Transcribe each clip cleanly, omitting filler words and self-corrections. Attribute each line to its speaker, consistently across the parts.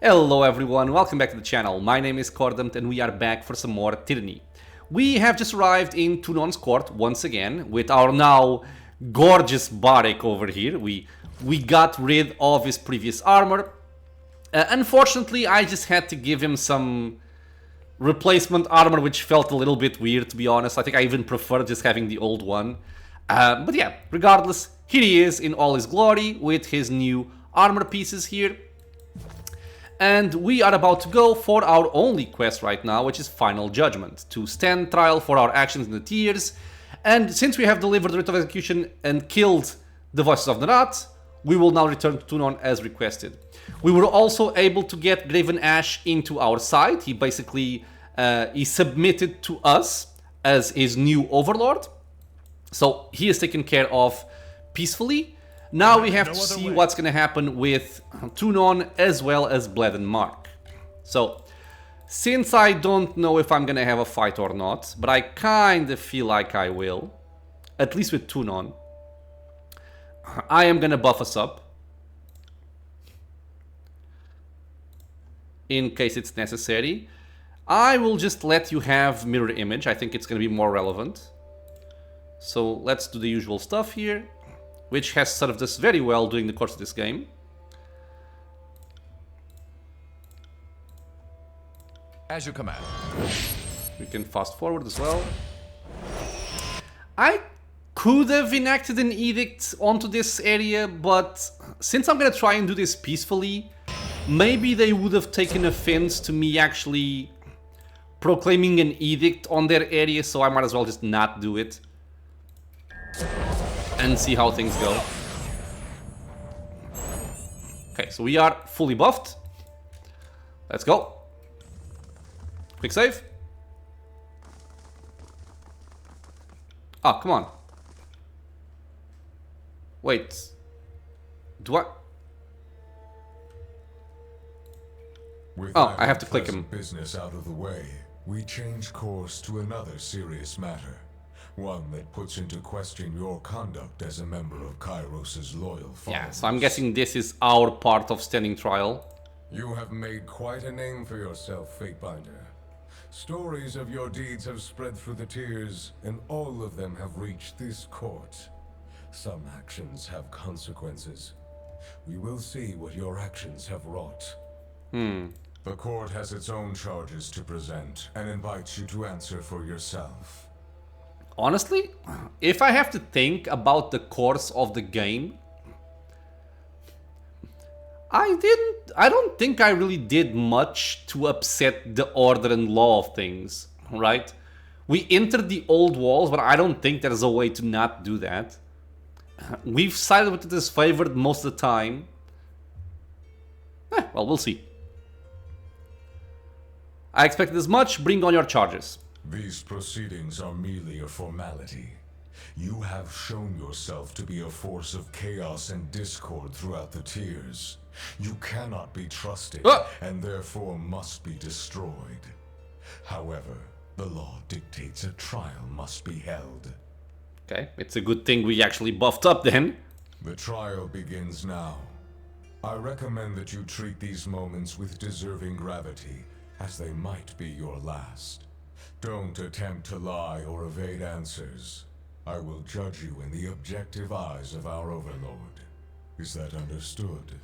Speaker 1: Hello everyone, welcome back to the channel. My name is Cordant and we are back for some more Tyranny. We have just arrived in Tunon's court once again with our now gorgeous Barek over here. We got rid of his previous armor. Unfortunately, I just had to give him some replacement armor, which felt a little bit weird, to be honest. I think I even prefer just having the old one. But yeah, regardless, here he is in all his glory with his new armor pieces here. And we are about to go for our only quest right now, which is Final Judgment, to stand trial for our actions in the tiers. And since we have delivered the writ of execution and killed the Voices of the Rat, we will now return to Tunon as requested. We were also able to get Graven Ash into our side. He basically he submitted to us as his new overlord. So he is taken care of peacefully. Now we have to see what's going to happen with Tunon as well as Bled and Mark. So, since I don't know if I'm going to have a fight or not, but I kind of feel like I will, at least with Tunon, I am going to buff us up in case it's necessary. I will just let you have mirror image. I think it's going to be more relevant. So let's do the usual stuff here, which has served us very well during the course of this game.
Speaker 2: As you command.
Speaker 1: We can fast forward as well. I could have enacted an edict onto this area, but since I'm gonna try and do this peacefully, maybe they would have taken offense to me actually proclaiming an edict on their area, so I might as well just not do it and see how things go. Okay, so we are fully buffed. Let's go. Quick save. Ah, come on. Wait. Do I... Oh, I have to click him.
Speaker 3: Business out of the way, we change course to another serious matter. One that puts into question your conduct as a member of Kyros' loyal followers.
Speaker 1: Yeah, so I'm guessing this is our part of standing trial.
Speaker 3: You have made quite a name for yourself, Fatebinder. Stories of your deeds have spread through the tiers, and all of them have reached this court. Some actions have consequences. We will see what your actions have wrought. The court has its own charges to present, and invites you to answer for yourself.
Speaker 1: Honestly, if I have to think about the course of the game, I don't think I really did much to upset the order and law of things, right? We entered the old walls, but I don't think there's a way to not do that. We've sided with the disfavored most of the time. Well, we'll see. I expected as much. Bring on your charges.
Speaker 3: These proceedings are merely a formality. You have shown yourself to be a force of chaos and discord throughout the tiers. You cannot be trusted, and therefore must be destroyed. However, the law dictates a trial must be held.
Speaker 1: Okay, it's a good thing we actually buffed up then.
Speaker 3: The trial begins now. I recommend that you treat these moments with deserving gravity, as they might be your last. Don't attempt to lie or evade answers. I will judge you in the objective eyes of our overlord. Is that understood?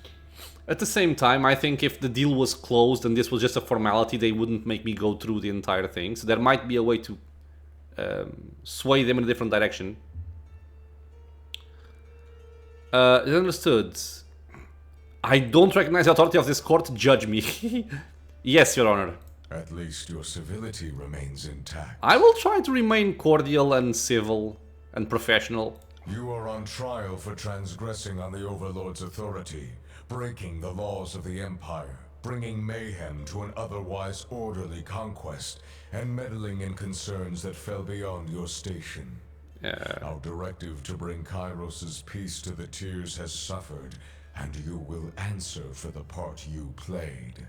Speaker 1: At the same time, I think if the deal was closed and this was just a formality, they wouldn't make me go through the entire thing. So there might be a way to sway them in a different direction. It's understood. I don't recognize the authority of this court. Judge me. Yes, Your Honor.
Speaker 3: At least your civility remains intact.
Speaker 1: I will try to remain cordial and civil and professional.
Speaker 3: You are on trial for transgressing on the Overlord's authority, breaking the laws of the Empire, bringing mayhem to an otherwise orderly conquest, and meddling in concerns that fell beyond your station. Our directive to bring Kyros' peace to the tiers has suffered, and you will answer for the part you played.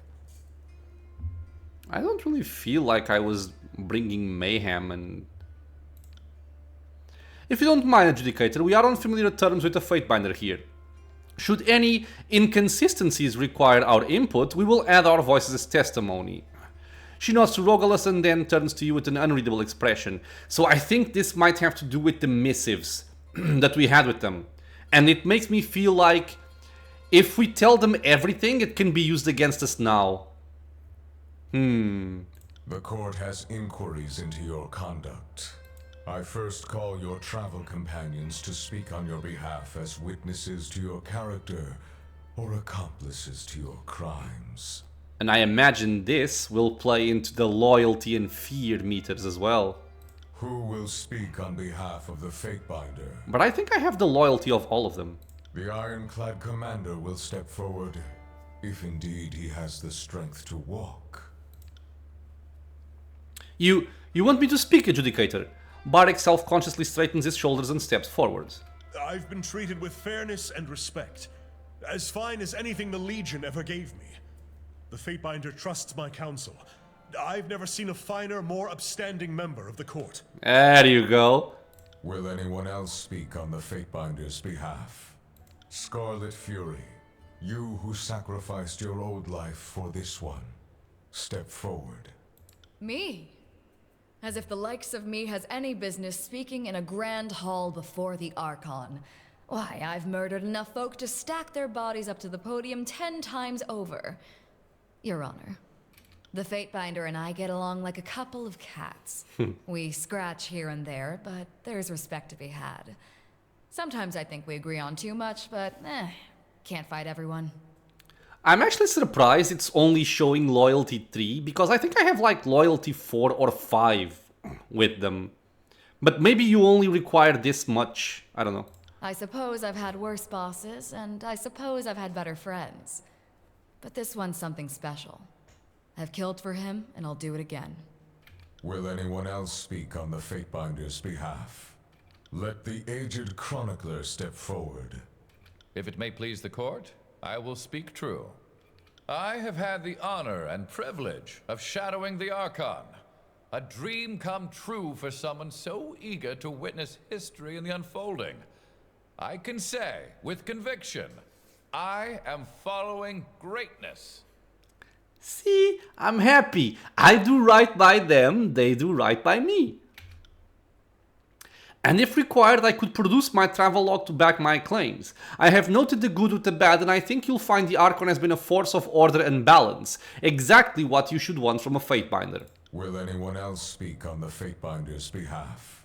Speaker 1: I don't really feel like I was bringing mayhem and... If you don't mind, Adjudicator, we are on familiar terms with the Fatebinder here. Should any inconsistencies require our input, we will add our voices as testimony. She nods to Rogalus and then turns to you with an unreadable expression. So I think this might have to do with the missives that we had with them. And it makes me feel like if we tell them everything, it can be used against us now.
Speaker 3: The court has inquiries into your conduct. I first call your travel companions to speak on your behalf as witnesses to your character or accomplices to your crimes.
Speaker 1: And I imagine this will play into the loyalty and fear meters as well.
Speaker 3: Who will speak on behalf of the Fatebinder?
Speaker 1: But I think I have the loyalty of all of them.
Speaker 3: The Ironclad Commander will step forward, if indeed he has the strength to walk.
Speaker 1: You want me to speak, Adjudicator? Barek self-consciously straightens his shoulders and steps forward.
Speaker 4: I've been treated with fairness and respect. As fine as anything the Legion ever gave me. The Fatebinder trusts my counsel. I've never seen a finer, more upstanding member of the court.
Speaker 1: There you go.
Speaker 3: Will anyone else speak on the Fatebinder's behalf? Scarlet Fury, you who sacrificed your old life for this one, step forward.
Speaker 5: Me? As if the likes of me has any business speaking in a grand hall before the Archon. Why, I've murdered enough folk to stack their bodies up to the podium 10 times over. Your Honor, the Fatebinder and I get along like a couple of cats. We scratch here and there, but there's respect to be had. Sometimes I think we agree on too much, but can't fight everyone.
Speaker 1: I'm actually surprised it's only showing loyalty 3, because I think I have like loyalty 4 or 5 with them. But maybe you only require this much, I don't know.
Speaker 5: I suppose I've had worse bosses, and I suppose I've had better friends. But this one's something special. I've killed for him, and I'll do it again.
Speaker 3: Will anyone else speak on the Fatebinder's behalf? Let the aged chronicler step forward.
Speaker 2: If it may please the court, I will speak true. I have had the honor and privilege of shadowing the Archon. A dream come true for someone so eager to witness history in the unfolding. I can say, with conviction, I am following greatness.
Speaker 1: See, I'm happy. I do right by them, they do right by me. And if required, I could produce my travel log to back my claims. I have noted the good with the bad, and I think you'll find the Archon has been a force of order and balance. Exactly what you should want from a Fatebinder.
Speaker 3: Will anyone else speak on the Fatebinder's behalf?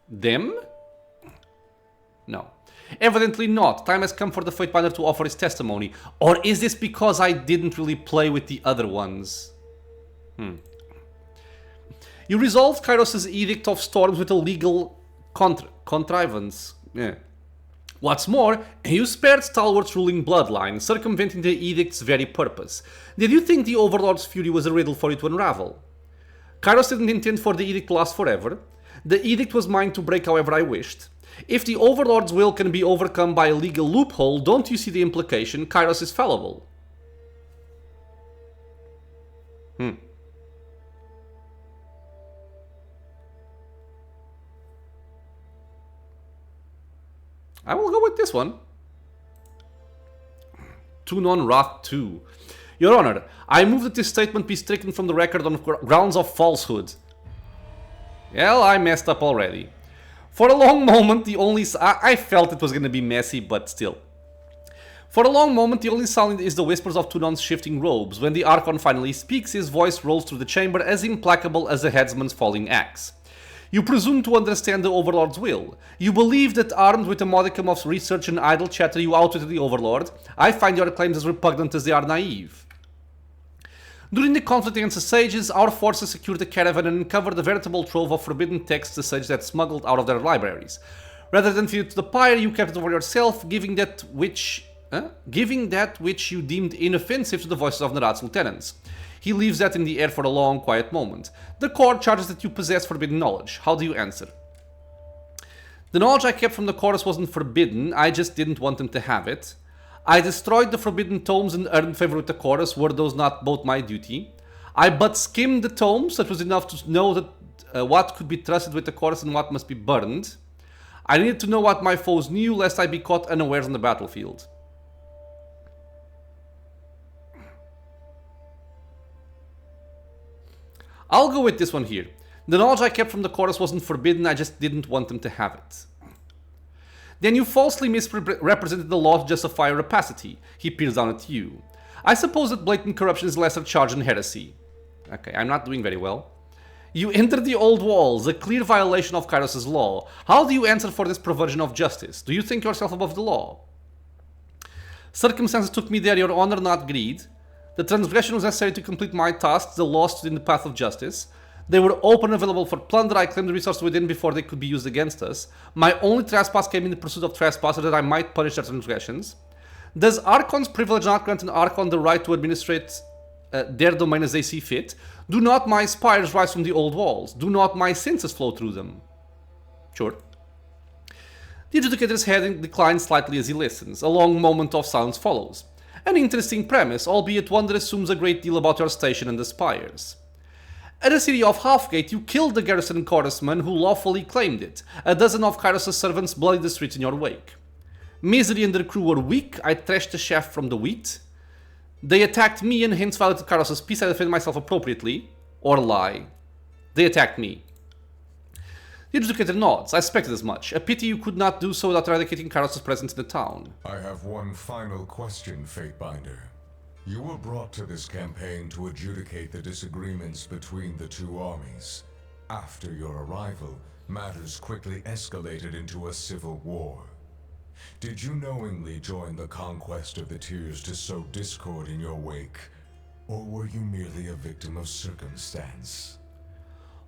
Speaker 1: Them? No. Evidently not. Time has come for the Fatebinder to offer his testimony. Or is this because I didn't really play with the other ones? You resolved Kyros' Edict of Storms with a legal contrivance. Yeah. What's more, you spared Stalwart's ruling bloodline, circumventing the Edict's very purpose. Did you think the Overlord's fury was a riddle for you to unravel? Kyros didn't intend for the Edict to last forever. The Edict was mine to break however I wished. If the Overlord's will can be overcome by a legal loophole, don't you see the implication? Kyros is fallible. I will go with this one. Tunon Wrath 2. Your Honor, I move that this statement be stricken from the record on grounds of falsehood. Well, I messed up already. For a long moment, the only... I felt it was going to be messy, but still. For a long moment, the only sound is the whispers of Tunon's shifting robes. When the Archon finally speaks, his voice rolls through the chamber as implacable as a headsman's falling axe. You presume to understand the Overlord's will. You believe that armed with a modicum of research and idle chatter you outwitted the Overlord. I find your claims as repugnant as they are naive. During the conflict against the sages, our forces secured the caravan and uncovered a veritable trove of forbidden texts the sages had smuggled out of their libraries. Rather than feed it to the pyre, you kept it for yourself, giving that which you deemed inoffensive to the voices of Narat's lieutenants. He leaves that in the air for a long, quiet moment. The court charges that you possess forbidden knowledge. How do you answer? The knowledge I kept from the chorus wasn't forbidden, I just didn't want them to have it. I destroyed the forbidden tomes and earned favor with the chorus, were those not both my duty? I but skimmed the tomes, that was enough to know that what could be trusted with the chorus and what must be burned. I needed to know what my foes knew, lest I be caught unawares on the battlefield. I'll go with this one here. The knowledge I kept from the chorus wasn't forbidden, I just didn't want them to have it. Then you falsely misrepresented the law to justify your rapacity. He peers down at you. I suppose that blatant corruption is lesser charge than heresy. Okay, I'm not doing very well. You entered the old walls, a clear violation of Kyros' law. How do you answer for this perversion of justice? Do you think yourself above the law? Circumstances took me there, your honor, not greed. The transgression was necessary to complete my tasks, the law stood in the path of justice. They were open and available for plunder, I claimed the resources within before they could be used against us. My only trespass came in the pursuit of trespassers that I might punish their transgressions. Does Archon's privilege not grant an Archon the right to administrate their domain as they see fit? Do not my spires rise from the old walls? Do not my senses flow through them? Sure. The adjudicator's head declines slightly as he listens. A long moment of silence follows. An interesting premise, albeit one that assumes a great deal about your station and the spires. At the city of Halfgate, you killed the garrison chorusman who lawfully claimed it. A dozen of Kyros' servants bloodied the streets in your wake. Misery and their crew were weak. I threshed the chaff from the wheat. They attacked me and hence violated Kyros' peace. I defended myself appropriately. Or lie. They attacked me. The adjudicator nods. I suspected as much. A pity you could not do so without eradicating Kyros' presence in the town.
Speaker 3: I have one final question, Fatebinder. You were brought to this campaign to adjudicate the disagreements between the two armies. After your arrival, matters quickly escalated into a civil war. Did you knowingly join the conquest of the Tears to sow discord in your wake? Or were you merely a victim of circumstance?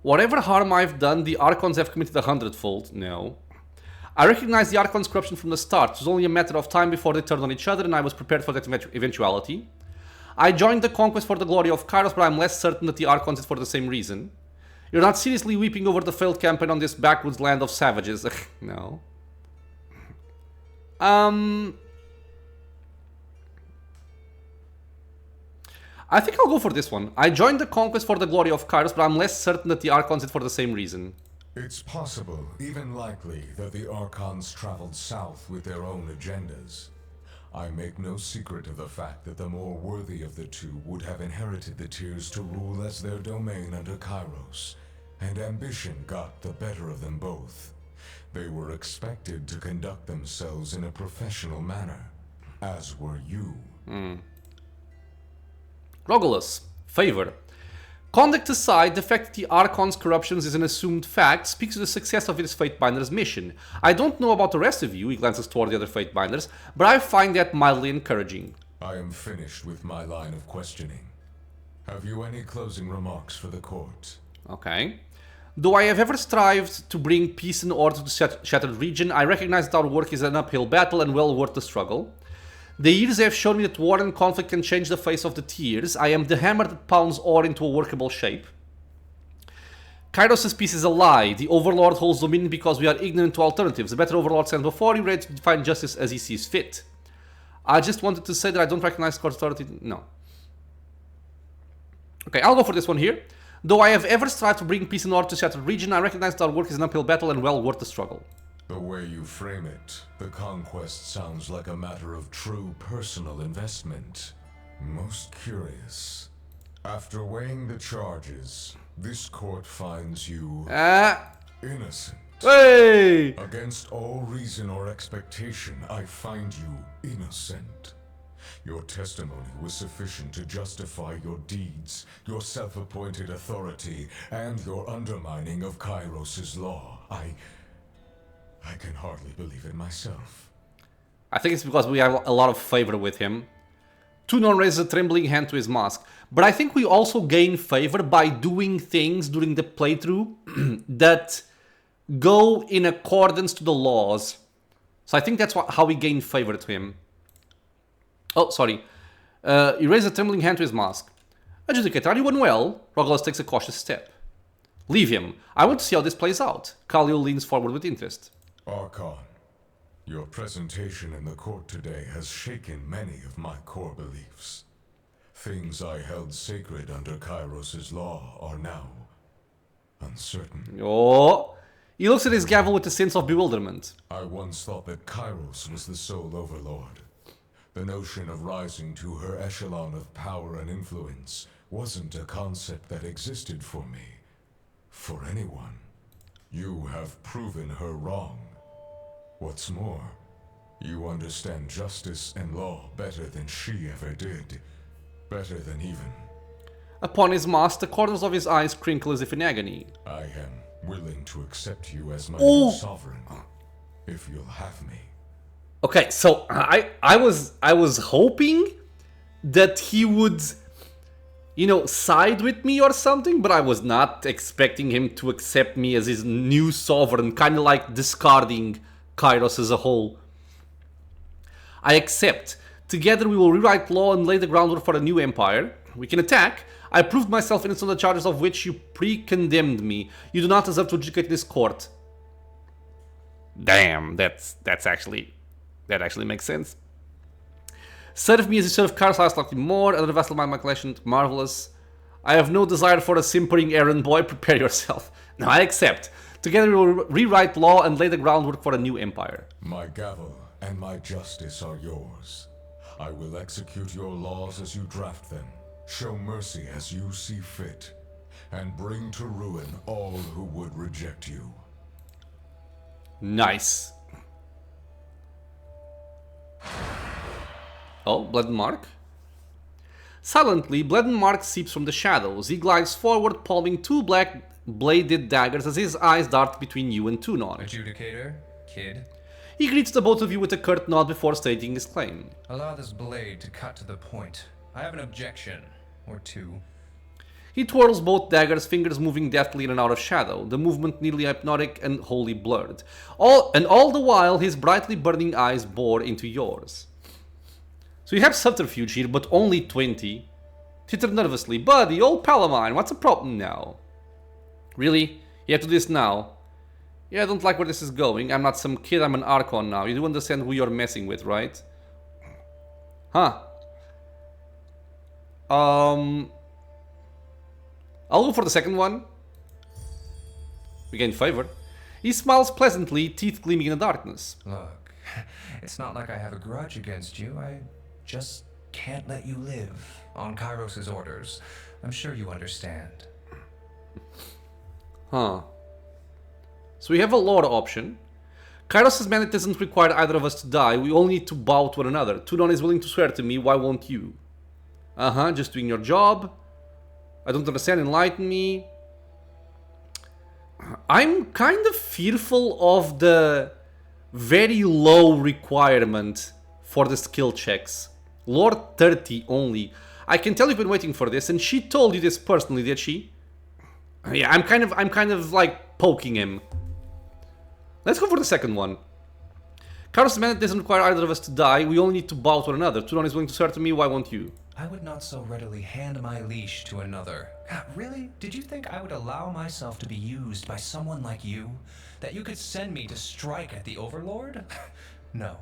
Speaker 1: Whatever harm I've done, the Archons have committed 100-fold. No. I recognized the Archons' corruption from the start. It was only a matter of time before they turned on each other, and I was prepared for that eventuality. I joined the conquest for the glory of Kyros, but I'm less certain that the Archons did for the same reason. You're not seriously weeping over the failed campaign on this backwoods land of savages. No. I think I'll go for this one. I joined the conquest for the glory of Kyros, but I'm less certain that the Archons did for the same reason.
Speaker 3: It's possible, even likely, that the Archons traveled south with their own agendas. I make no secret of the fact that the more worthy of the two would have inherited the Tears to rule as their domain under Kyros, and ambition got the better of them both. They were expected to conduct themselves in a professional manner, as were you.
Speaker 1: Rogulus, favor. Conduct aside, the fact that the Archon's corruptions is an assumed fact speaks to the success of his Fatebinder's mission. I don't know about the rest of you, he glances toward the other Fatebinders, but I find that mildly encouraging.
Speaker 3: I am finished with my line of questioning. Have you any closing remarks for the court?
Speaker 1: Okay. Though I have ever strived to bring peace and order to the shattered region, I recognize that our work is an uphill battle and well worth the struggle. The years have shown me that war and conflict can change the face of the Tears. I am the hammer that pounds ore into a workable shape. Kyros' peace is a lie. The Overlord holds dominion because we are ignorant to alternatives. The better Overlord stands before you, ready to define justice as he sees fit. I just wanted to say that I don't recognize court authority. No. Okay, I'll go for this one here. Though I have ever strived to bring peace and order to the shattered region, I recognize that our work is an uphill battle and well worth the struggle.
Speaker 3: The way you frame it, the conquest sounds like a matter of true personal investment. Most curious. After weighing the charges, this court finds you innocent.
Speaker 1: Hey!
Speaker 3: Against all reason or expectation, I find you innocent. Your testimony was sufficient to justify your deeds, your self-appointed authority, and your undermining of Kyros' law. I can hardly believe it myself.
Speaker 1: I think it's because we have a lot of favor with him. Tunon raises a trembling hand to his mask. But I think we also gain favor by doing things during the playthrough that go in accordance to the laws. So I think that's how we gain favor to him. Oh, sorry. He raises a trembling hand to his mask. Adjudicator, are you unwell? Rogulus takes a cautious step. Leave him. I want to see how this plays out. Khalil leans forward with interest.
Speaker 3: Archon, your presentation in the court today has shaken many of my core beliefs. Things I held sacred under Kyros' law are now uncertain.
Speaker 1: Oh, He looks at his gavel with a sense of bewilderment.
Speaker 3: I once thought that Kyros was the sole overlord. The notion of rising to her echelon of power and influence wasn't a concept that existed for me. For anyone. You have proven her wrong. What's more, you understand justice and law better than she ever did. Better than even.
Speaker 1: Upon his mask, the corners of his eyes crinkle as if in agony.
Speaker 3: I am willing to accept you as my new sovereign, if you'll have me.
Speaker 1: Okay, so I was hoping that he would, you know, side with me or something, but I was not expecting him to accept me as his new sovereign, kind of like discarding Kyros as a whole. I accept. Together we will rewrite law and lay the groundwork for a new empire. We can attack. I proved myself innocent of the charges of which you pre-condemned me. You do not deserve to adjudicate this court. Damn, that actually makes sense. Serve me as you serve Kyros slightly more. Another vessel of my collection, marvelous. I have no desire for a simpering errand boy. Prepare yourself. No, I accept. Together we will rewrite law and lay the groundwork for a new empire.
Speaker 3: My gavel and my justice are yours. I will execute your laws as you draft them, show mercy as you see fit, and bring to ruin all who would reject you.
Speaker 1: Nice. Oh, Blood Mark. Silently, Blood Mark seeps from the shadows. He glides forward, palming two black-bladed daggers as his eyes dart between you and Tunon.
Speaker 6: Adjudicator, kid.
Speaker 1: He greets the both of you with a curt nod before stating his claim.
Speaker 6: Allow this blade to cut to the point. I have an objection, or two.
Speaker 1: He twirls both daggers, fingers moving deftly in and out of shadow, the movement nearly hypnotic and wholly blurred. All the while, his brightly burning eyes bore into yours. So you have subterfuge here, but only 20. Titter nervously. Buddy, old pal of mine, what's the problem now? Really? You have to do this now? Yeah, I don't like where this is going. I'm not some kid, I'm an Archon now. You do understand who you're messing with, right? Huh. I'll go for the second one. We gain favor. He smiles pleasantly, teeth gleaming in the darkness.
Speaker 6: Look, it's not like I have a grudge against you. I just can't let you live on Kyros' orders. I'm sure you understand.
Speaker 1: Huh. So we have a lore option. Kyros' mandate doesn't require either of us to die. We all need to bow to one another. Tunon is willing to swear to me. Why won't you? Just doing your job. I don't understand. Enlighten me. I'm kind of fearful of the very low requirement for the skill checks. Lore 30 only. I can tell you've been waiting for this, and she told you this personally, did she? Yeah, I'm kind of like poking him. Let's go for the second one. Kyros' mandate doesn't require either of us to die. We only need to bow to one another. Tunon is willing to swear to me. Why won't you?
Speaker 6: I would not so readily hand my leash to another. Really? Did you think I would allow myself to be used by someone like you? That you could send me to strike at the Overlord? No.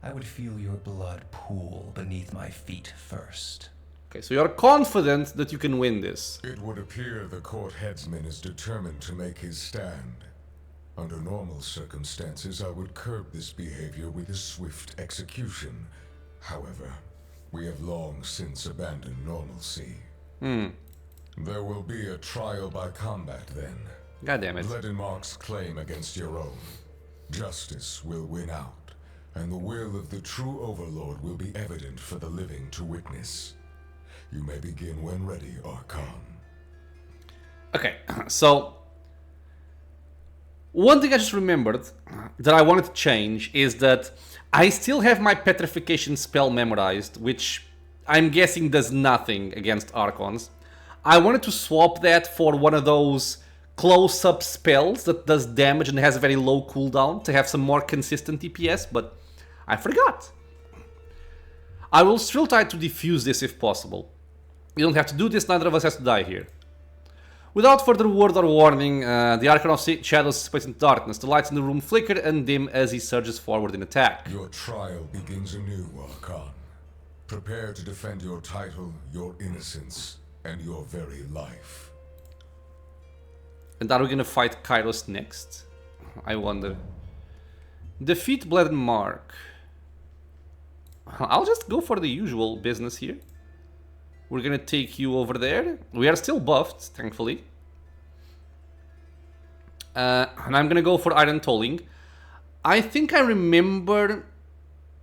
Speaker 6: I would feel your blood pool beneath my feet first.
Speaker 1: Okay, so you're confident that you can win this.
Speaker 3: It would appear the court headsman is determined to make his stand. Under normal circumstances, I would curb this behavior with a swift execution. However, we have long since abandoned normalcy. There will be a trial by combat then.
Speaker 1: God damn it.
Speaker 3: Mark's claim against your own. Justice will win out, and the will of the true Overlord will be evident for the living to witness. You may begin when ready, Archon.
Speaker 1: Okay, so one thing I just remembered that I wanted to change is that I still have my petrification spell memorized, which I'm guessing does nothing against Archons. I wanted to swap that for one of those close-up spells that does damage and has a very low cooldown to have some more consistent DPS, but I forgot. I will still try to defuse this if possible. You don't have to do this, neither of us has to die here. Without further word or warning, the Archon of Shadows splits into darkness. The lights in the room flicker and dim as he surges forward in attack.
Speaker 3: Your trial begins anew, Archon. Prepare to defend your title, your innocence, and your very life.
Speaker 1: And are we gonna fight Kyros next? I wonder. Defeat Bled and Mark. I'll just go for the usual business here. We're gonna take you over there. We are still buffed, thankfully. And I'm gonna go for Iron Tolling. I think I remember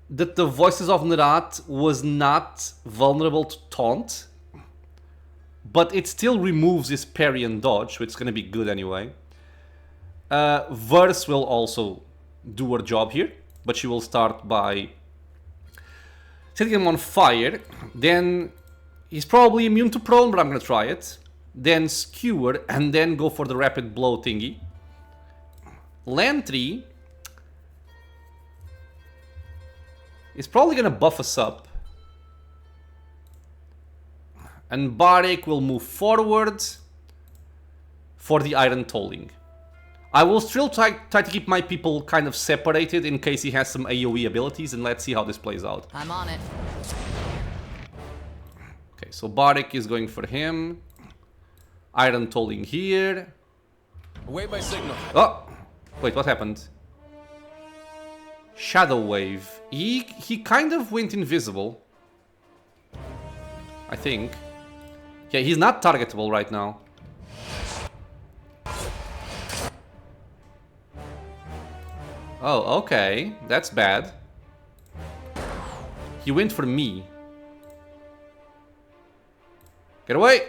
Speaker 1: that the Voices of Nerat was not vulnerable to taunt, but it still removes his parry and dodge, so it's gonna be good anyway. Verse will also do her job here, but she will start by setting him on fire. Then he's probably immune to prone, but I'm gonna try it. Then skewer, and then go for the rapid blow thingy. Lantry is probably gonna buff us up. And Barek will move forward for the Iron Tolling. I will still try to keep my people kind of separated in case he has some AoE abilities, and let's see how this plays out.
Speaker 5: I'm on it.
Speaker 1: Okay, so Barek is going for him. Iron Tolling here.
Speaker 7: Await my signal.
Speaker 1: Oh! Wait, what happened? Shadow Wave. He kind of went invisible. I think. Yeah, he's not targetable right now. Oh, okay. That's bad. He went for me. Get away!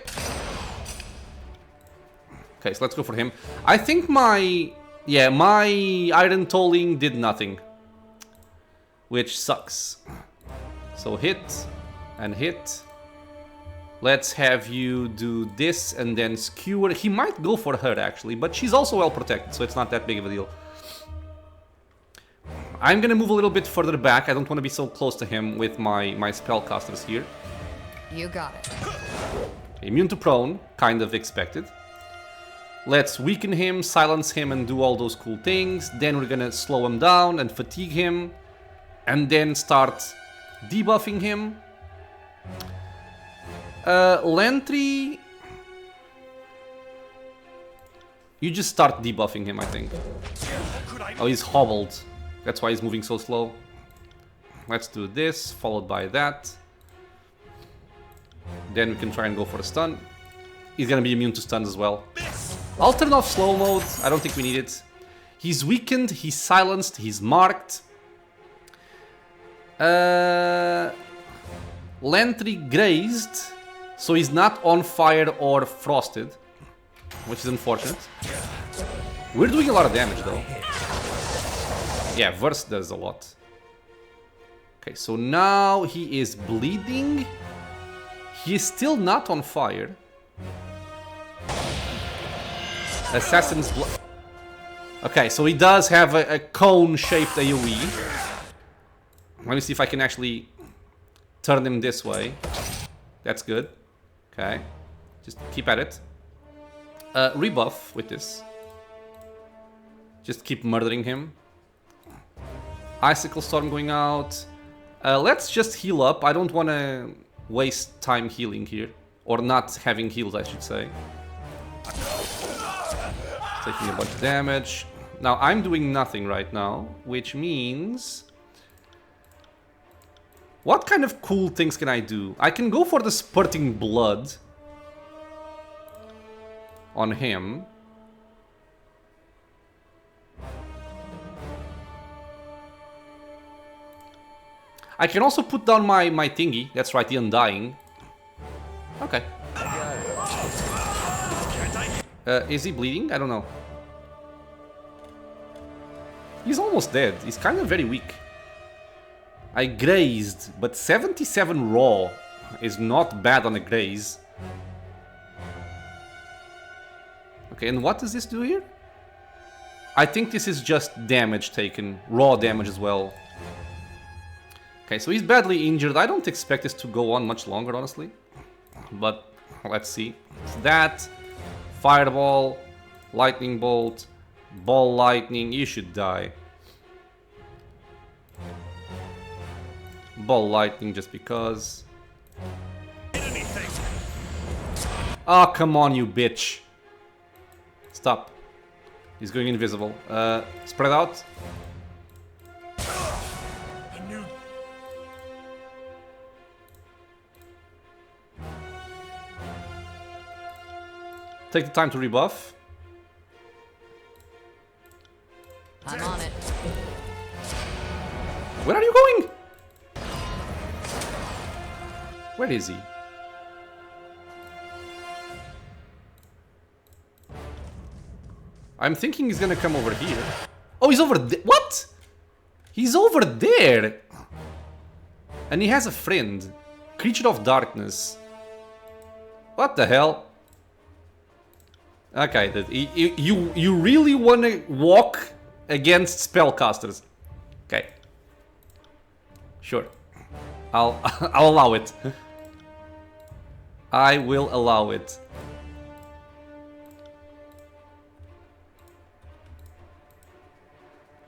Speaker 1: Okay, so let's go for him. I think my Iron Tolling did nothing. Which sucks. So hit and hit. Let's have you do this and then skewer. He might go for her actually, but she's also well protected, so it's not that big of a deal. I'm gonna move a little bit further back. I don't want to be so close to him with my spellcasters here.
Speaker 5: You got it.
Speaker 1: Immune to prone, kind of expected. Let's weaken him, silence him, and do all those cool things. Then we're gonna slow him down and fatigue him. And then start debuffing him. Lantry... You just start debuffing him, I think. Oh, he's hobbled. That's why he's moving so slow. Let's do this, followed by that. Then we can try and go for a stun. He's gonna be immune to stuns as well. I'll turn off slow mode. I don't think we need it. He's weakened, he's silenced, he's marked. Lantry grazed, so he's not on fire or frosted, which is unfortunate. We're doing a lot of damage though. Yeah, Verse does a lot. Okay, so now he is bleeding. He is still not on fire. Assassin's Blood. Okay, so he does have a cone-shaped AoE. Let me see if I can actually turn him this way. That's good. Okay, just keep at it. Rebuff with this. Just keep murdering him. Icicle Storm going out. Let's just heal up. I don't want to waste time healing here. Or not having heals, I should say. Taking a bunch of damage. Now, I'm doing nothing right now, which means... What kind of cool things can I do? I can go for the spurting blood on him. I can also put down my thingy. That's right, the Undying. Okay. Is he bleeding? I don't know. He's almost dead. He's kind of very weak. I grazed, but 77 raw is not bad on a graze. Okay, and what does this do here? I think this is just damage taken. Raw damage as well. Okay, so he's badly injured. I don't expect this to go on much longer, honestly. But let's see. It's that. Fireball. Lightning bolt. Ball lightning. You should die. Ball lightning just because. Oh, come on, you bitch. Stop. He's going invisible. Spread out.
Speaker 4: I knew.
Speaker 1: Take the time to rebuff.
Speaker 5: I'm on it.
Speaker 1: Where are you going? Where is he? I'm thinking he's gonna come over here. Oh, he's over there. What? He's over there. And he has a friend. Creature of Darkness. What the hell? Okay, you really want to walk against spellcasters? Okay. Sure. I'll allow it. I will allow it.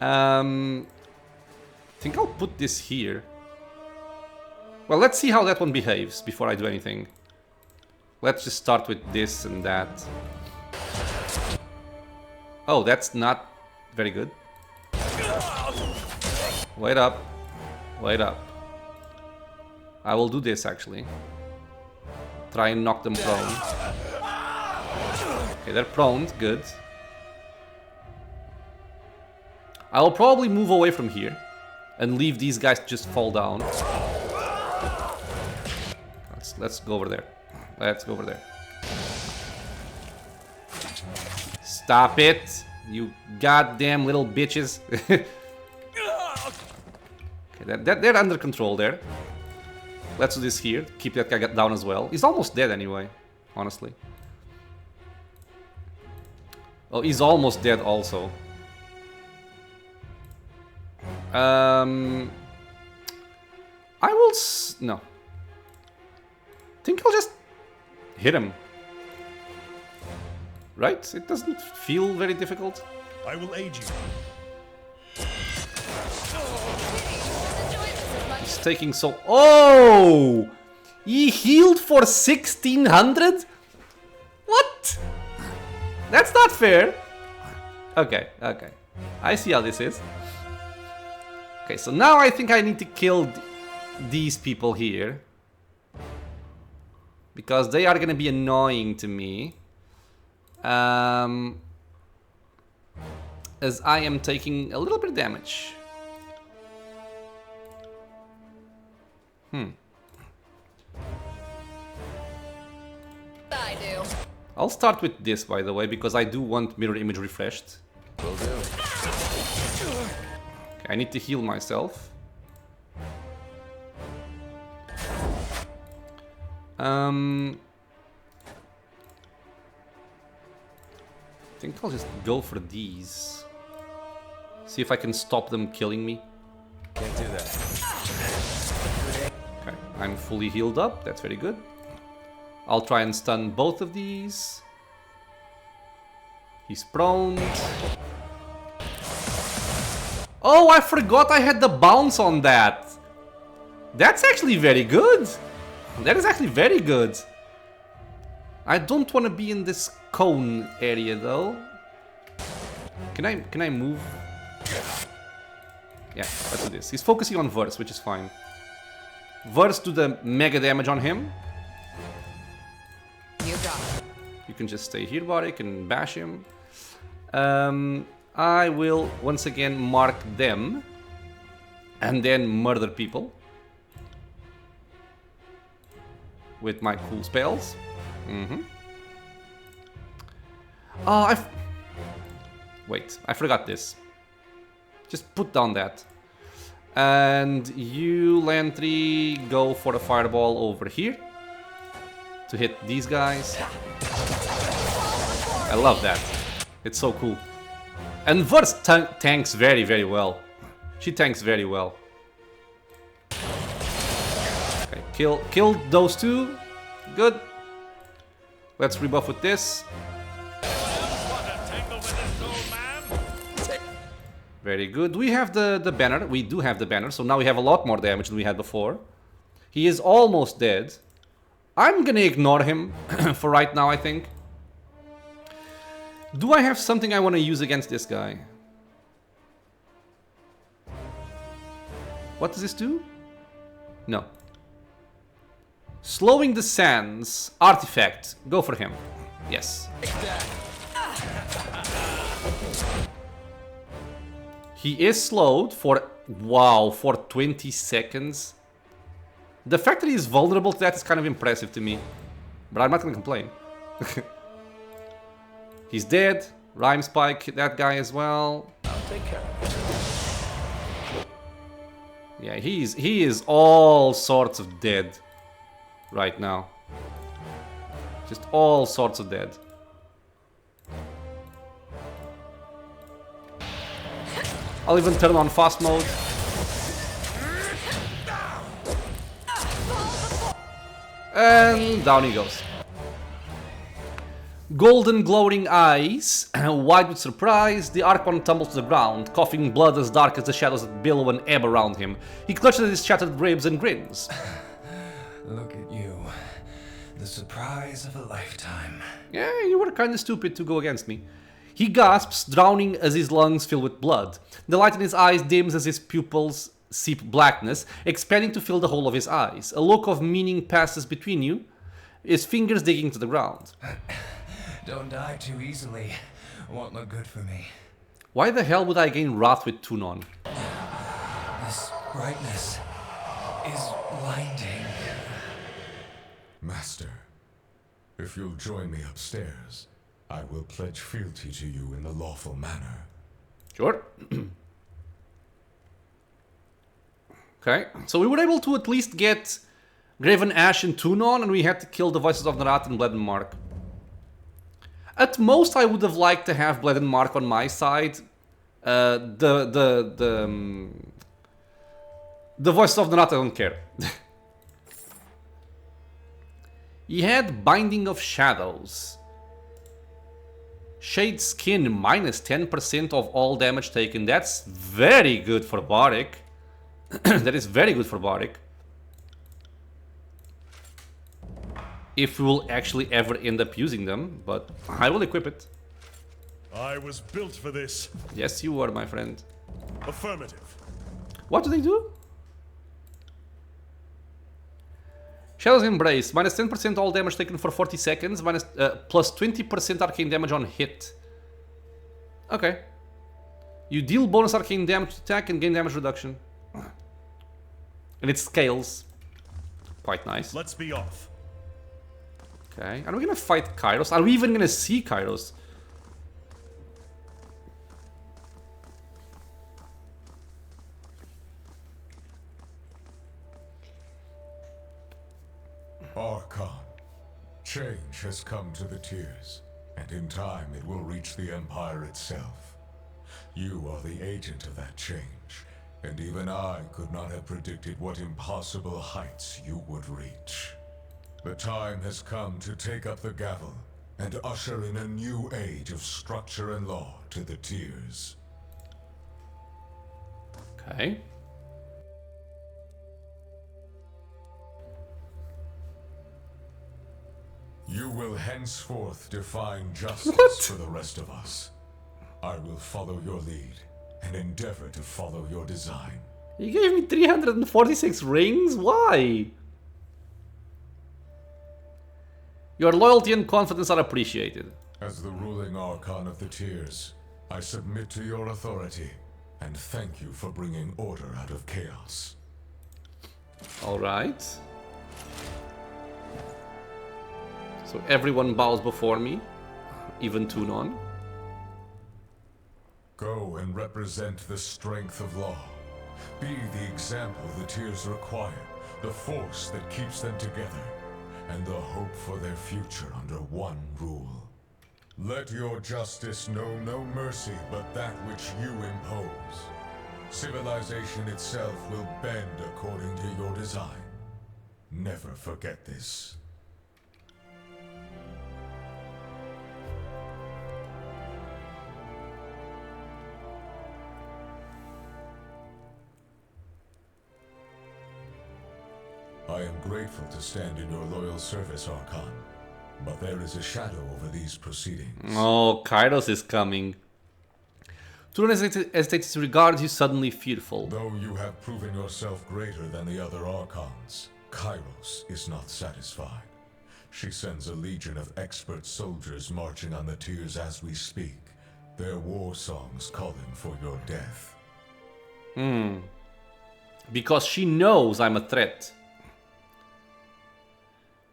Speaker 1: I think I'll put this here. Well, let's see how that one behaves before I do anything. Let's just start with this and that. Oh, that's not very good. Wait up. Wait up. I will do this, actually. Try and knock them prone. Okay, they're prone. Good. I will probably move away from here and leave these guys to just fall down. Let's go over there. Let's go over there. Stop it, you goddamn little bitches. Okay, they're under control there. Let's do this here. Keep that guy down as well. He's almost dead anyway, honestly. Oh, he's almost dead also. I will no. Think I'll just hit him. Right? It doesn't feel very difficult.
Speaker 4: I will aid you.
Speaker 1: He's taking so... Oh! He healed for 1600? What? That's not fair. Okay, okay. I see how this is. Okay, so now I think I need to kill these people here. Because they are gonna be annoying to me. As I am taking a little bit of damage.
Speaker 5: I do.
Speaker 1: I'll start with this, by the way, because I do want mirror image refreshed.
Speaker 7: Will do.
Speaker 1: Okay, I need to heal myself. I think I'll just go for these. See if I can stop them killing me.
Speaker 7: Can't do that.
Speaker 1: Okay, I'm fully healed up. That's very good. I'll try and stun both of these. He's prone. Oh, I forgot I had the bounce on that. That's actually very good. That is actually very good. I don't want to be in this cone area though. Can I move? Yeah, let's do this. He's focusing on Verse, which is fine. Verse do the mega damage on him.
Speaker 5: You got it.
Speaker 1: You can just stay here, Barik, and bash him. I will once again mark them and then murder people with my cool spells. Oh, wait, I forgot this. Just put down that. And you, Lantry, go for the fireball over here to hit these guys. I love that. It's so cool. And Verse tanks very, very well. She tanks very well. Okay, kill those two. Good. Let's rebuff with this. Very good. We have the banner. We do have the banner, so now we have a lot more damage than we had before. He is almost dead. I'm gonna ignore him for right now, I think. Do I have something I want to use against this guy? What does this do? No. Slowing the sands. Artifact. Go for him. Yes. He is slowed for, wow, for 20 seconds. The fact that he is vulnerable to that is kind of impressive to me. But I'm not gonna complain. He's dead. Rhyme Spike, that guy as well.
Speaker 2: I'll take care of it.
Speaker 1: Yeah, he is all sorts of dead right now. Just all sorts of dead. I'll even turn on fast mode. And down he goes. Golden glowing eyes, wide with surprise, the Archon tumbles to the ground, coughing blood as dark as the shadows that billow and ebb around him. He clutches at his shattered ribs and grins.
Speaker 6: Look at you. The surprise of a lifetime.
Speaker 1: Yeah, you were kinda stupid to go against me. He gasps, drowning as his lungs fill with blood. The light in his eyes dims as his pupils seep blackness, expanding to fill the whole of his eyes. A look of meaning passes between you, his fingers digging to the ground.
Speaker 6: Don't die too easily. Won't look good for me.
Speaker 1: Why the hell would I gain wrath with Tunon?
Speaker 6: This brightness is blinding.
Speaker 3: Master, if you'll join me upstairs, I will pledge fealty to you in the lawful manner.
Speaker 1: Sure. Okay, so we were able to at least get Graven Ash and Tunon, and we had to kill the Voices of Narat and Bled and Mark. At most, I would have liked to have Bled and Mark on my side. The Voices of Narat, I don't care. He had Binding of Shadows. Shade Skin, minus 10% of all damage taken. That's very good for Baric. That is very good for Baric. If we will actually ever end up using them, but I will equip it.
Speaker 4: I was built for this.
Speaker 1: Yes, you were, my friend.
Speaker 4: Affirmative.
Speaker 1: What do they do? Shadow's Embrace, minus 10% all damage taken for 40 seconds, plus 20% arcane damage on hit. Okay. You deal bonus arcane damage to attack and gain damage reduction. And it scales. Quite nice.
Speaker 4: Let's be off.
Speaker 1: Okay, are we gonna fight Kyros? Are we even gonna see Kyros?
Speaker 3: Archon, change has come to the Tiers, and in time it will reach the Empire itself. You are the agent of that change, and even I could not have predicted what impossible heights you would reach. The time has come to take up the gavel and usher in a new age of structure and law to the Tiers.
Speaker 1: Okay.
Speaker 3: You will henceforth define justice for the rest of us. I will follow your lead and endeavor to follow your design.
Speaker 1: You gave me 346 rings? Why? Your loyalty and confidence are appreciated.
Speaker 3: As the ruling Archon of the Tiers, I submit to your authority and thank you for bringing order out of chaos.
Speaker 1: Alright. So everyone bows before me, even Tunon.
Speaker 3: Go and represent the strength of law. Be the example the Tiers require, the force that keeps them together, and the hope for their future under one rule. Let your justice know no mercy but that which you impose. Civilization itself will bend according to your design. Never forget this. I am grateful to stand in your loyal service, Archon. But there is a shadow over these proceedings.
Speaker 1: Oh, Kyros is coming. Turon hesitates to regard you, suddenly fearful.
Speaker 3: Though you have proven yourself greater than the other Archons, Kyros is not satisfied. She sends a legion of expert soldiers marching on the tiers as we speak, their war songs calling for your death.
Speaker 1: Because she knows I'm a threat.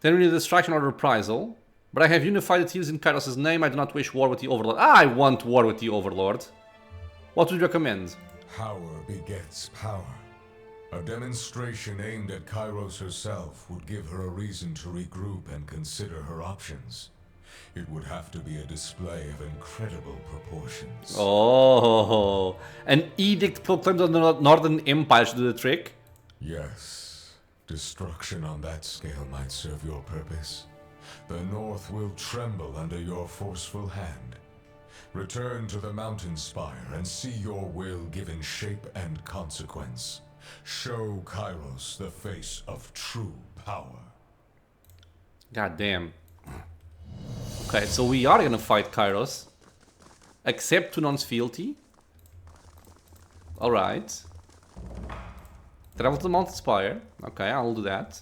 Speaker 1: Then we need a distraction or reprisal. But I have unified the tiers in Kyros' name. I do not wish war with the Overlord. I want war with the Overlord. What would you recommend?
Speaker 3: Power begets power. A demonstration aimed at Kyros herself would give her a reason to regroup and consider her options. It would have to be a display of incredible proportions.
Speaker 1: Oh, an edict proclaimed on the Northern Empire should do the trick?
Speaker 3: Yes, destruction on that scale might serve your purpose. The North will tremble under your forceful hand. Return to the mountain spire and see your will given shape and consequence. Show Kyros the face of true power.
Speaker 1: God damn. Okay, so we are gonna fight Kyros. Accept Tunon's fealty. Alright. Travel to the mountain spire. Okay, I'll do that.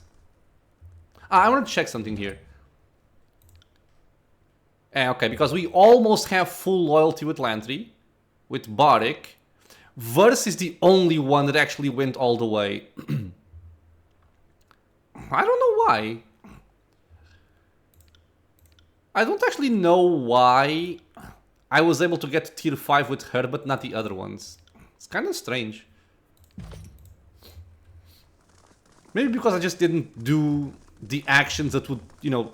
Speaker 1: I want to check something here. Okay, because we almost have full loyalty with Lantry, with Bardic. Verse is the only one that actually went all the way. I don't know why. I don't actually know why I was able to get to tier 5 with her, but not the other ones. It's kind of strange. Maybe because I just didn't do the actions that would, you know,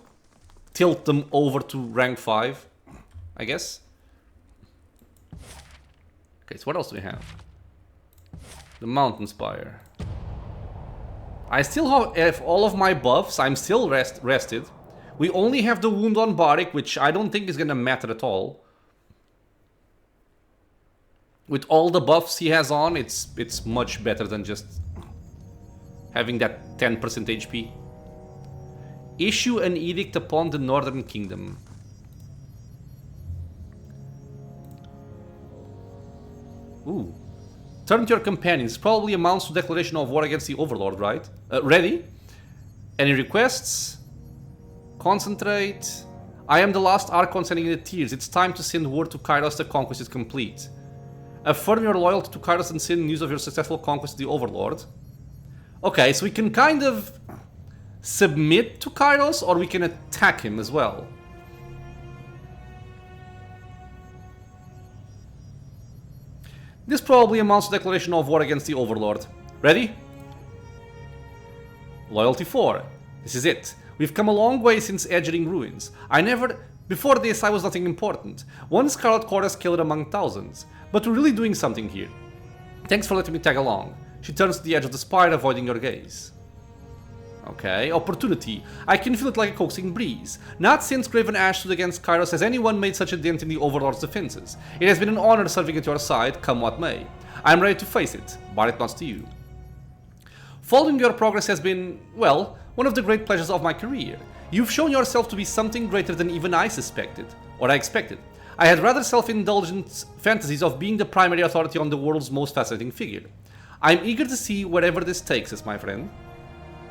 Speaker 1: tilt them over to rank 5, I guess. Okay, so what else do we have? The Mountain Spire. I still have all of my buffs. I'm still rested. We only have the wound on Bardic, which I don't think is gonna matter at all. With all the buffs he has on, it's much better than just having that 10% HP. Issue an edict upon the Northern Kingdom. Ooh. Turn to your companions. Probably amounts to declaration of war against the Overlord, right? Ready? Any requests? Concentrate. I am the last Archon sending in the tiers. It's time to send word to Kyros the conquest is complete. Affirm your loyalty to Kyros and send news of your successful conquest to the Overlord. Okay, so we can kind of submit to Kyros, or we can attack him as well. This probably amounts to declaration of war against the Overlord. Ready? Loyalty 4. This is it. We've come a long way since Edgering Ruins. Before this, I was nothing important. One Scarlet Chorus killed among thousands. But we're really doing something here. Thanks for letting me tag along. She turns to the edge of the spire, avoiding your gaze. Okay, opportunity. I can feel it like a coaxing breeze. Not since Graven Ash stood against Kyros has anyone made such a dent in the Overlord's defenses. It has been an honor serving at your side, come what may. I am ready to face it, but it nods to you. Following your progress has been, well, one of the great pleasures of my career. You've shown yourself to be something greater than even I suspected, or I expected. I had rather self-indulgent fantasies of being the primary authority on the world's most fascinating figure. I'm eager to see wherever this takes us, my friend.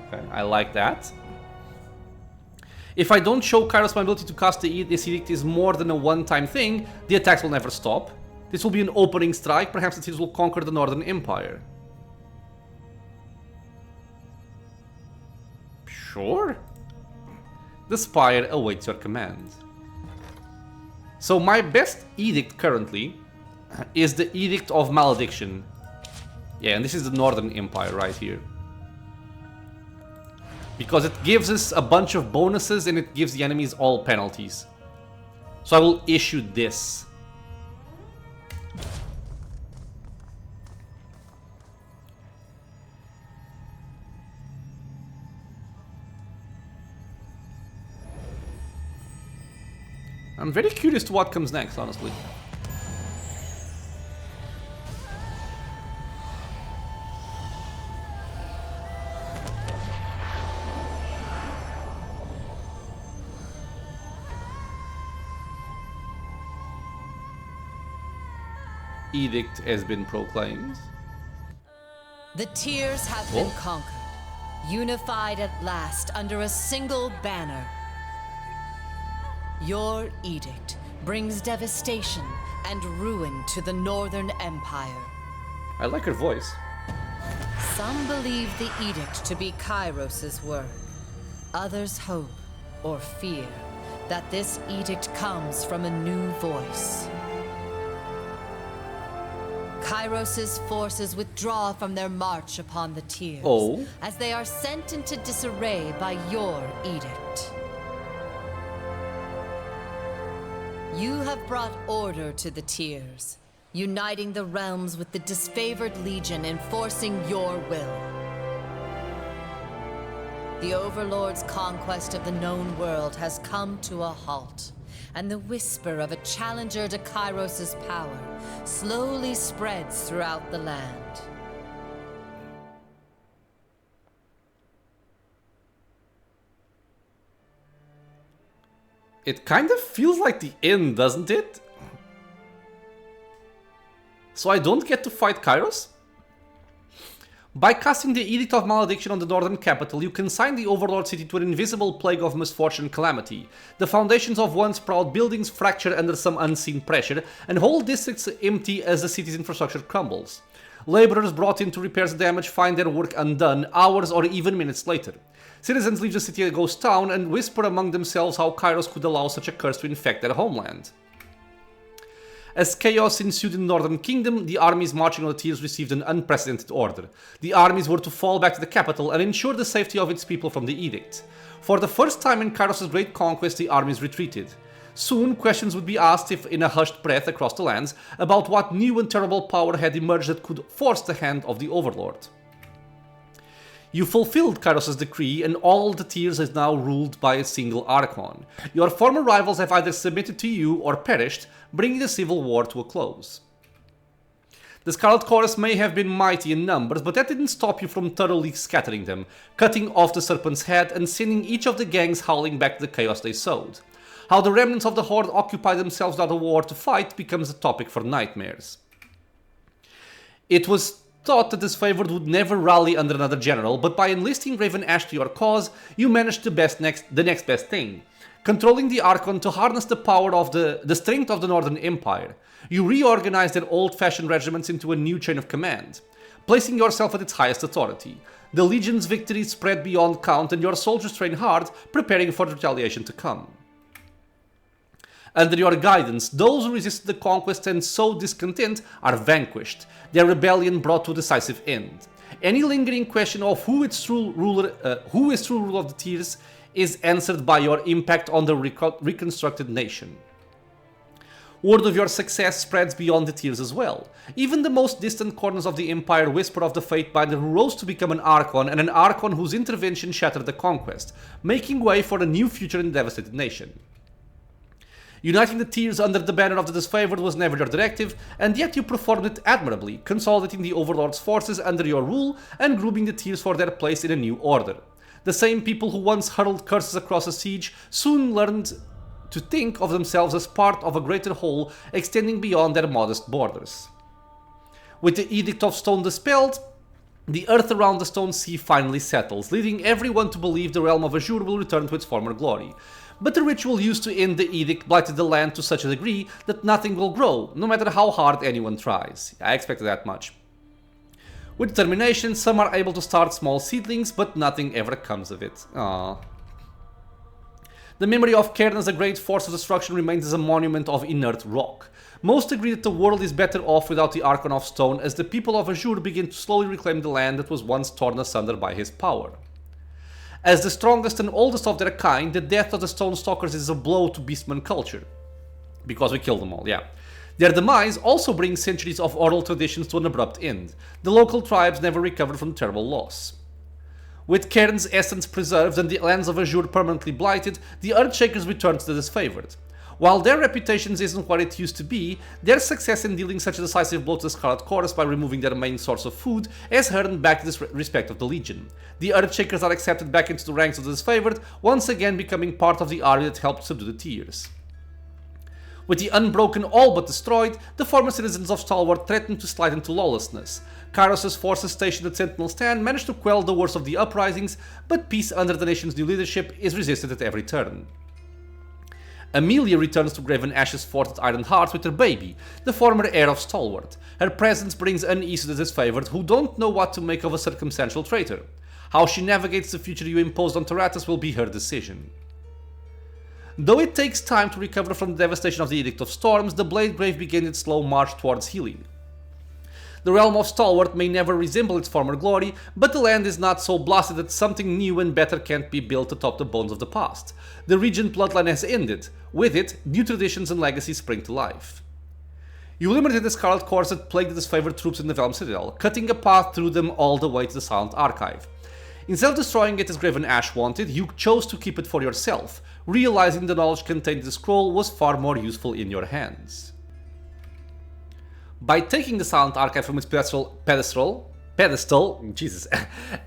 Speaker 1: Okay, I like that. If I don't show Kyros my ability to cast this edict is more than a one-time thing, the attacks will never stop. This will be an opening strike, perhaps the Thieves will conquer the Northern Empire. Sure. The Spire awaits your command. So my best edict currently is the Edict of Malediction. Yeah, and this is the Northern Empire right here. Because it gives us a bunch of bonuses and it gives the enemies all penalties. So I will issue this. I'm very curious to what comes next, honestly. edict has been proclaimed.
Speaker 5: The Tears have been conquered, unified at last under a single banner. Your edict brings devastation and ruin to the Northern Empire.
Speaker 1: I like her voice.
Speaker 5: Some believe the edict to be Kyros' work. Others hope, or fear, that this edict comes from a new voice. Kyros' forces withdraw from their march upon the Tears, as they are sent into disarray by your edict. You have brought order to the Tears, uniting the realms with the disfavored Legion, enforcing your will. The Overlord's conquest of the known world has come to a halt, and the whisper of a challenger to Kyros' power slowly spreads throughout the land.
Speaker 1: It kind of feels like the end, doesn't it? So I don't get to fight Kyros? By casting the Edict of Malediction on the northern capital, you consign the Overlord city to an invisible plague of misfortune and calamity. The foundations of once proud buildings fracture under some unseen pressure, and whole districts empty as the city's infrastructure crumbles. Laborers brought in to repair the damage find their work undone hours or even minutes later. Citizens leave the city a ghost town and whisper among themselves how Kyros could allow such a curse to infect their homeland. As chaos ensued in the Northern Kingdom, the armies marching on the Tears received an unprecedented order. The armies were to fall back to the capital and ensure the safety of its people from the edict. For the first time in Kyros' great conquest, the armies retreated. Soon, questions would be asked, if in a hushed breath across the lands, about what new and terrible power had emerged that could force the hand of the Overlord. You fulfilled Kyros' decree, and all the Tears is now ruled by a single Archon. Your former rivals have either submitted to you or perished, bringing the civil war to a close. The Scarlet Chorus may have been mighty in numbers, but that didn't stop you from thoroughly scattering them, cutting off the Serpent's head and sending each of the gangs howling back to the chaos they sowed. How the remnants of the Horde occupy themselves without a war to fight becomes a topic for nightmares. It was thought that this favored would never rally under another general, but by enlisting Raven Ash to your cause, you managed the next best thing. Controlling the Archon to harness the power of the strength of the Northern Empire. You reorganized their old-fashioned regiments into a new chain of command, placing yourself at its highest authority. The Legion's victories spread beyond count, and your soldiers train hard, preparing for the retaliation to come. Under your guidance, those who resisted the conquest and sowed discontent are vanquished, their rebellion brought to a decisive end. Any lingering question of who is true ruler of the Tears is answered by your impact on the reconstructed nation. Word of your success spreads beyond the Tears as well. Even the most distant corners of the Empire whisper of the Fatebinder who rose to become an Archon, and an Archon whose intervention shattered the conquest, making way for a new future in the devastated nation. Uniting the Tears under the banner of the Disfavored was never your directive, and yet you performed it admirably, consolidating the Overlord's forces under your rule and grouping the Tears for their place in a new order. The same people who once hurled curses across a siege soon learned to think of themselves as part of a greater whole extending beyond their modest borders. With the Edict of Stone dispelled, the earth around the Stone Sea finally settles, leading everyone to believe the realm of Azure will return to its former glory. But the ritual used to end the edict blighted the land to such a degree that nothing will grow, no matter how hard anyone tries. I expected that much. With determination, some are able to start small seedlings, but nothing ever comes of it. Aww. The memory of Cairn as a great force of destruction remains as a monument of inert rock. Most agree that the world is better off without the Archon of Stone, as the people of Azure begin to slowly reclaim the land that was once torn asunder by his power. As the strongest and oldest of their kind, the death of the Stone Stalkers is a blow to Beastman culture. Because we killed them all, yeah. Their demise also brings centuries of oral traditions to an abrupt end. The local tribes never recovered from terrible loss. With Cairn's essence preserved and the lands of Azure permanently blighted, the Earthshakers returned to the Disfavored. While their reputations isn't what it used to be, their success in dealing such a decisive blow to the Scarlet Chorus by removing their main source of food has earned back the respect of the Legion. The Earthshakers are accepted back into the ranks of the Disfavored, once again becoming part of the army that helped subdue the Tears. With the Unbroken all but destroyed, the former citizens of Stalwart threatened to slide into lawlessness. Kyros' forces stationed at Sentinel Stand managed to quell the worst of the uprisings, but peace under the nation's new leadership is resisted at every turn. Amelia returns to Graven Ash's fort at Iron Heart with her baby, the former heir of Stalwart. Her presence brings unease to the disfavored who don't know what to make of a circumstantial traitor. How she navigates the future you imposed on Taratus will be her decision. Though it takes time to recover from the devastation of the Edict of Storms, the Bladegrave begins its slow march towards healing. The realm of Stalwart may never resemble its former glory, but the land is not so blasted that something new and better can't be built atop the bones of the past. The Regent bloodline has ended. With it, new traditions and legacies spring to life. You eliminated the Scarlet Corps that plagued the disfavored troops in the Velm Citadel, cutting a path through them all the way to the Silent Archive. Instead of destroying it as Graven Ash wanted, you chose to keep it for yourself, realizing the knowledge contained in the scroll was far more useful in your hands. By taking the Silent Archive from its pedestal, Jesus,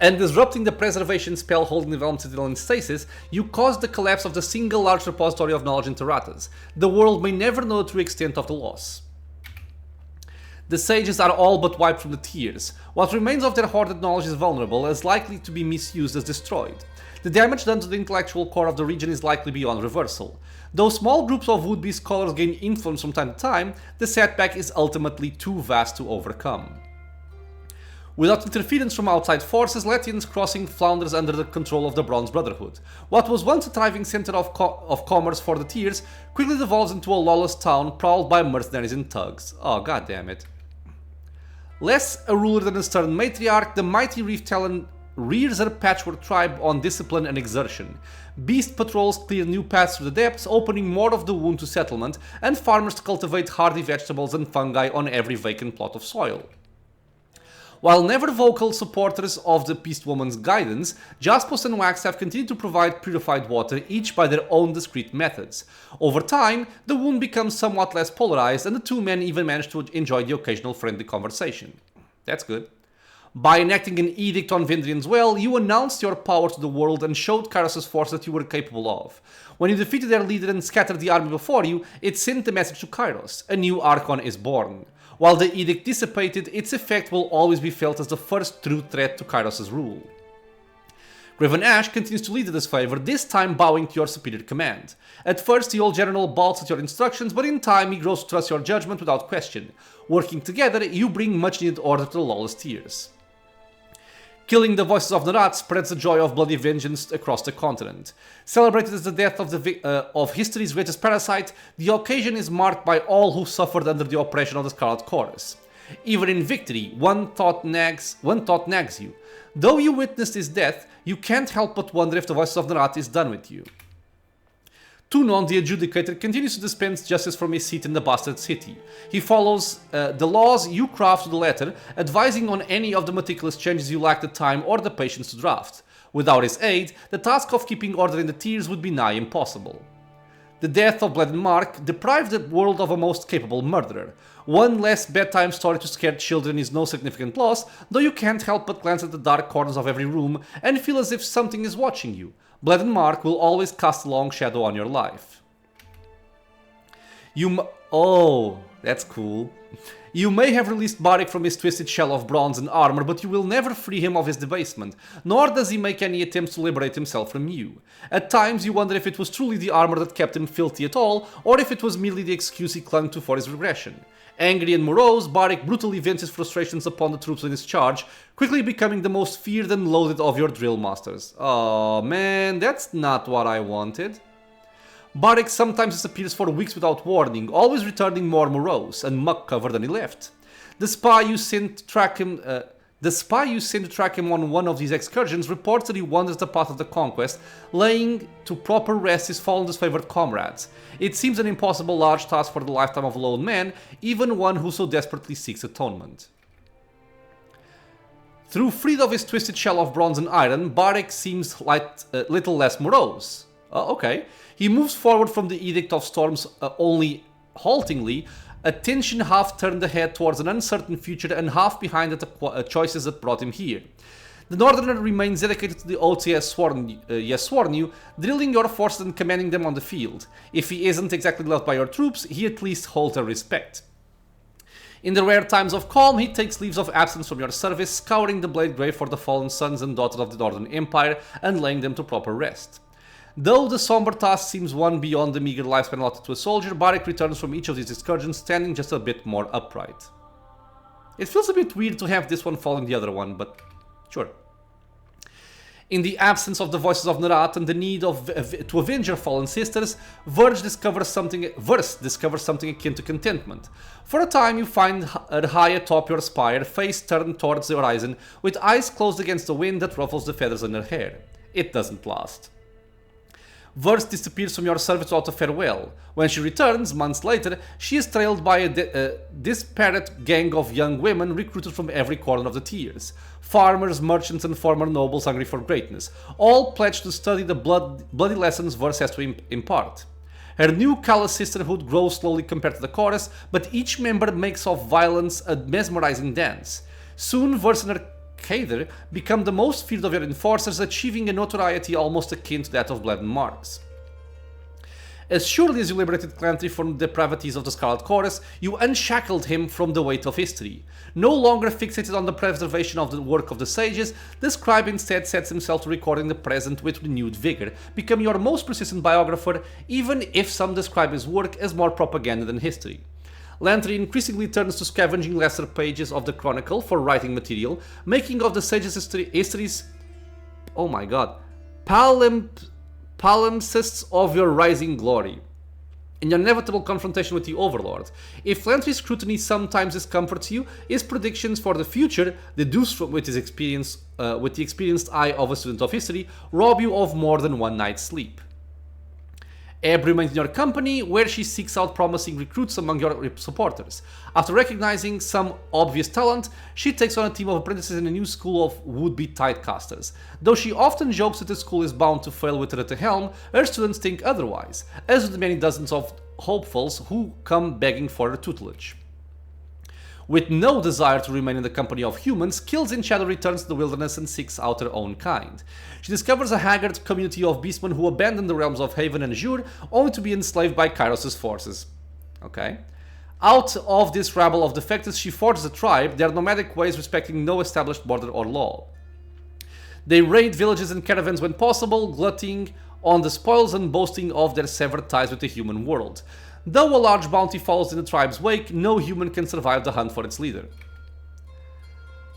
Speaker 1: and disrupting the preservation spell holding the Velm Citadel in stasis, you caused the collapse of the single large repository of knowledge in Taratus. The world may never know the true extent of the loss. The sages are all but wiped from the tiers. What remains of their hoarded knowledge is vulnerable, as likely to be misused as destroyed. The damage done to the intellectual core of the region is likely beyond reversal. Though small groups of would-be scholars gain influence from time to time, the setback is ultimately too vast to overcome. Without interference from outside forces, Latian's Crossing flounders under the control of the Bronze Brotherhood. What was once a thriving center of commerce for the tiers quickly devolves into a lawless town prowled by mercenaries and thugs. Oh, goddammit. Less a ruler than a stern matriarch, the mighty Reef Talon rears her patchwork tribe on discipline and exertion. Beast patrols clear new paths through the depths, opening more of the wound to settlement, and farmers cultivate hardy vegetables and fungi on every vacant plot of soil. While never vocal supporters of the Beastwoman's guidance, Jaspos and Wax have continued to provide purified water, each by their own discrete methods. Over time, the wound becomes somewhat less polarized, and the two men even manage to enjoy the occasional friendly conversation. That's good. By enacting an edict on Vendrian's Well, you announced your power to the world and showed Kyros' force that you were capable of. When you defeated their leader and scattered the army before you, it sent the message to Kyros: a new Archon is born. While the edict dissipated, its effect will always be felt as the first true threat to Kyros' rule. Graven Ash continues to lead the disfavor, this time bowing to your superior command. At first, the old general balks at your instructions, but in time he grows to trust your judgment without question. Working together, you bring much-needed order to the lawless tiers. Killing the Voices of Narat spreads the joy of bloody vengeance across the continent. Celebrated as the death of history's greatest parasite, the occasion is marked by all who suffered under the oppression of the Scarlet Chorus. Even in victory, one thought nags you. Though you witnessed his death, you can't help but wonder if the Voices of Narat is done with you. Tunon, the Adjudicator, continues to dispense justice from his seat in the Bastard City. He follows the laws you craft to the letter, advising on any of the meticulous changes you lack the time or the patience to draft. Without his aid, the task of keeping order in the tiers would be nigh impossible. The death of Bled Mark deprived the world of a most capable murderer. One less bedtime story to scare children is no significant loss, though you can't help but glance at the dark corners of every room and feel as if something is watching you. Bled Mark will always cast a long shadow on your life. Oh, that's cool. You may have released Barik from his twisted shell of bronze and armor, but you will never free him of his debasement, nor does he make any attempts to liberate himself from you. At times you wonder if it was truly the armor that kept him filthy at all, or if it was merely the excuse he clung to for his regression. Angry and morose, Barik brutally vents his frustrations upon the troops in his charge, quickly becoming the most feared and loathed of your drill masters. Oh man, that's not what I wanted. Barik sometimes disappears for weeks without warning, always returning more morose and muck-covered than he left. The spy you sent to track him on one of these excursions reports that he wanders the path of the conquest, laying to proper rest his fallen disfavored comrades. It seems an impossible large task for the lifetime of a lone man, even one who so desperately seeks atonement. Through freed of his twisted shell of bronze and iron, Barik seems little less morose. Okay. He moves forward from the Edict of Storms only haltingly, attention half turned ahead towards an uncertain future and half behind at the choices that brought him here. The Northerner remains dedicated to the oath he has sworn you, drilling your forces and commanding them on the field. If he isn't exactly loved by your troops, he at least holds their respect. In the rare times of calm, he takes leaves of absence from your service, scouring the Blade Grave for the fallen sons and daughters of the Northern Empire and laying them to proper rest. Though the somber task seems one beyond the meager lifespan allotted to a soldier, Barik returns from each of these excursions standing just a bit more upright. It feels a bit weird to have this one following the other one, but sure. In the absence of the voices of Nerat and the need to avenge her fallen sisters, Verse discovers something akin to contentment. For a time you find her high atop your spire, face turned towards the horizon, with eyes closed against the wind that ruffles the feathers in her hair. It doesn't last. Verse disappears from your service without a farewell. When she returns, months later, she is trailed by a disparate gang of young women recruited from every corner of the tiers. Farmers, merchants, and former nobles hungry for greatness, all pledged to study the bloody lessons Verse has to impart. Her new callous sisterhood grows slowly compared to the chorus, but each member makes of violence a mesmerizing dance. Soon, Verse and her Kader become the most feared of your enforcers, achieving a notoriety almost akin to that of Bled and Mars. As surely as you liberated Clancy from the depravities of the Scarlet Chorus, you unshackled him from the weight of history. No longer fixated on the preservation of the work of the sages, the scribe instead sets himself to recording the present with renewed vigor, becoming your most persistent biographer, even if some describe his work as more propaganda than history. Lantry increasingly turns to scavenging lesser pages of the Chronicle for writing material, making of the sages' histories, oh my god, palimpsests of your rising glory. In your inevitable confrontation with the Overlord, if Lantry's scrutiny sometimes discomforts you, his predictions for the future, deduced from with the experienced eye of a student of history, rob you of more than one night's sleep. Ebb remains in your company, where she seeks out promising recruits among your supporters. After recognizing some obvious talent, she takes on a team of apprentices in a new school of would-be typecasters. Though she often jokes that the school is bound to fail with her at the helm, her students think otherwise, as do the many dozens of hopefuls who come begging for her tutelage. With no desire to remain in the company of humans, Kills in Shadow returns to the wilderness and seeks out her own kind. She discovers a haggard community of beastmen who abandon the realms of Haven and Azure, only to be enslaved by Kyros' forces. Okay. Out of this rabble of defectors, she forges a tribe, their nomadic ways respecting no established border or law. They raid villages and caravans when possible, glutting on the spoils and boasting of their severed ties with the human world. Though a large bounty follows in the tribe's wake, no human can survive the hunt for its leader.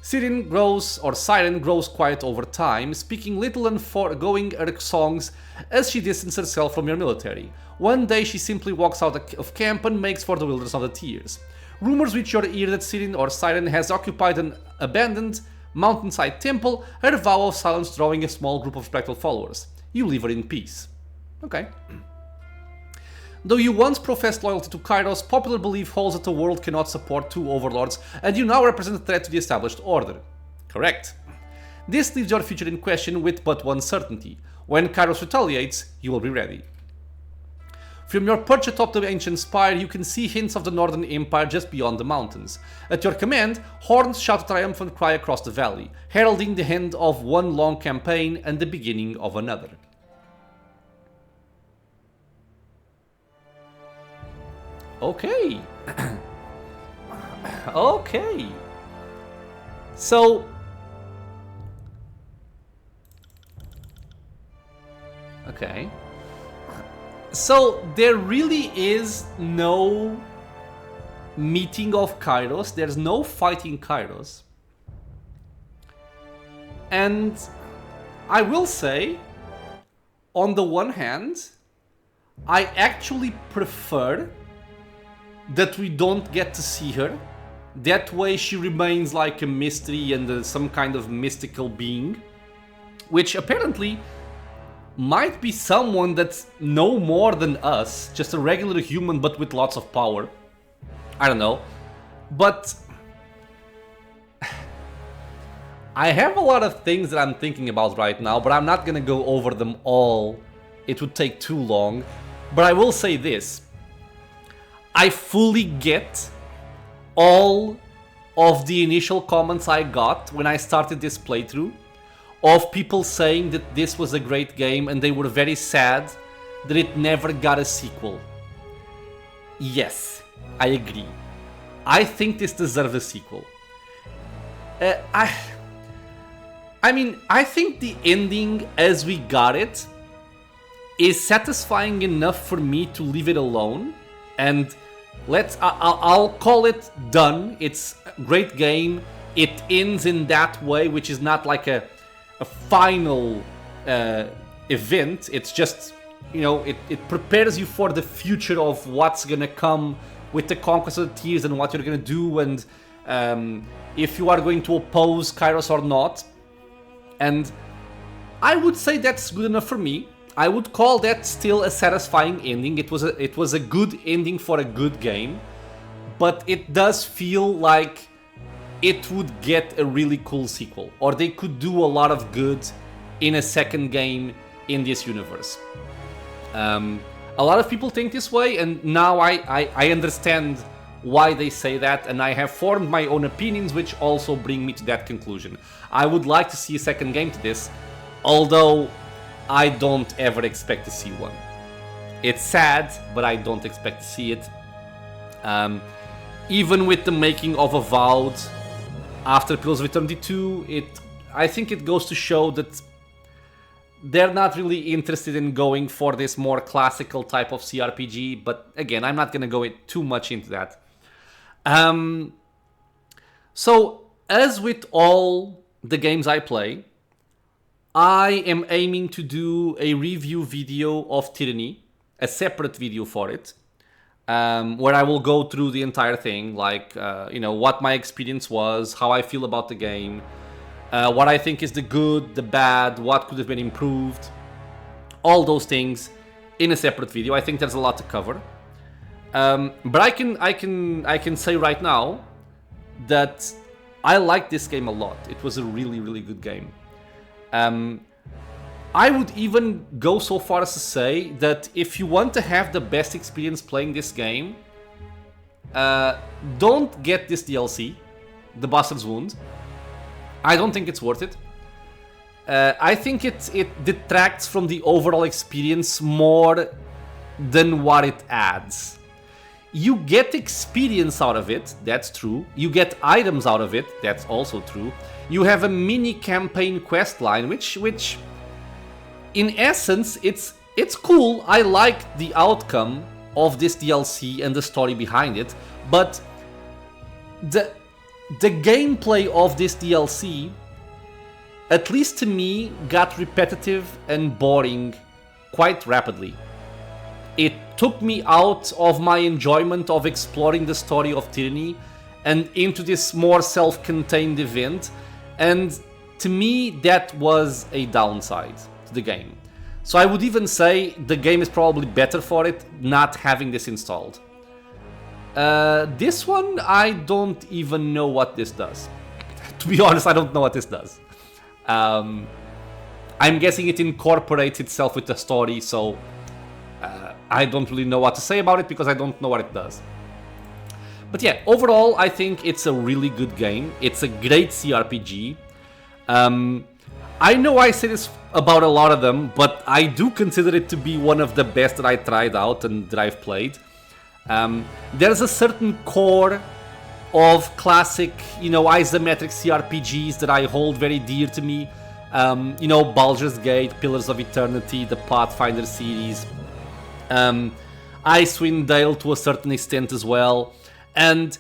Speaker 1: Siren grows quiet over time, speaking little and foregoing her songs as she distances herself from your military. One day she simply walks out of camp and makes for the wilderness of the Tears. Rumors reach your ear that Siren has occupied an abandoned mountainside temple, her vow of silence drawing a small group of respectful followers. You leave her in peace. Okay. Though you once professed loyalty to Kyros, popular belief holds that the world cannot support two overlords, and you now represent a threat to the established order. Correct. This leaves your future in question with but one certainty. When Kyros retaliates, you will be ready. From your perch atop the ancient spire, you can see hints of the Northern Empire just beyond the mountains. At your command, horns shout a triumphant cry across the valley, heralding the end of one long campaign and the beginning of another. Okay. Okay. So... Okay. So, there really is no meeting of Kyros. There's no fighting Kyros. And I will say, on the one hand, I actually prefer that we don't get to see her. That way she remains like a mystery and some kind of mystical being, which apparently might be someone that's no more than us, just a regular human but with lots of power. I don't know. But I have a lot of things that I'm thinking about right now, but I'm not gonna go over them all. It would take too long. But I will say this. I fully get all of the initial comments I got when I started this playthrough of people saying that this was a great game and they were very sad that it never got a sequel. Yes, I agree. I think this deserves a sequel. I mean, I think the ending as we got it is satisfying enough for me to leave it alone, and I'll call it done. It's a great game. It ends in that way, which is not like a final event. It's just, you know, it prepares you for the future of what's gonna come with the Conquest of the Tears and what you're gonna do, and if you are going to oppose Kyros or not. And I would say that's good enough for me. I would call that still a satisfying ending. It was a good ending for a good game, but it does feel like it would get a really cool sequel, or they could do a lot of good in a second game in this universe. A lot of people think this way, and now I understand why they say that, and I have formed my own opinions, which also bring me to that conclusion. I would like to see a second game to this, although I don't ever expect to see one. It's sad, but I don't expect to see it. Even with the making of Avowed after Pillars of Eternity 2, I think it goes to show that they're not really interested in going for this more classical type of cRPG, but again, I'm not gonna go too much into that. So, as with all the games I play, I am aiming to do a review video of Tyranny, a separate video for it, where I will go through the entire thing, like, you know, what my experience was, how I feel about the game, what I think is the good, the bad, what could have been improved, all those things in a separate video. I think there's a lot to cover. But I can say right now that I like this game a lot. It was a really, really good game. I would even go so far as to say that if you want to have the best experience playing this game, don't get this DLC, The Bastard's Wound. I don't think it's worth it. I think it detracts from the overall experience more than what it adds. You get experience out of it, that's true. You get items out of it, that's also true. You have a mini campaign quest line, which in essence, it's cool. I like the outcome of this DLC and the story behind it, but the gameplay of this DLC, at least to me, got repetitive and boring quite rapidly. It took me out of my enjoyment of exploring the story of Tyranny and into this more self-contained event, and to me that was a downside to the game. So I would even say the game is probably better for it not having this installed. This one, I don't even know what this does. To be honest, I don't know what this does. I'm guessing it incorporates itself with the story, so I don't really know what to say about it because I don't know what it does. But yeah, overall, I think it's a really good game. It's a great cRPG. I know I say this about a lot of them, but I do consider it to be one of the best that I tried out and that I've played. There's a certain core of classic, you know, isometric cRPGs that I hold very dear to me. You know, Baldur's Gate, Pillars of Eternity, the Pathfinder series, Icewind Dale to a certain extent as well. And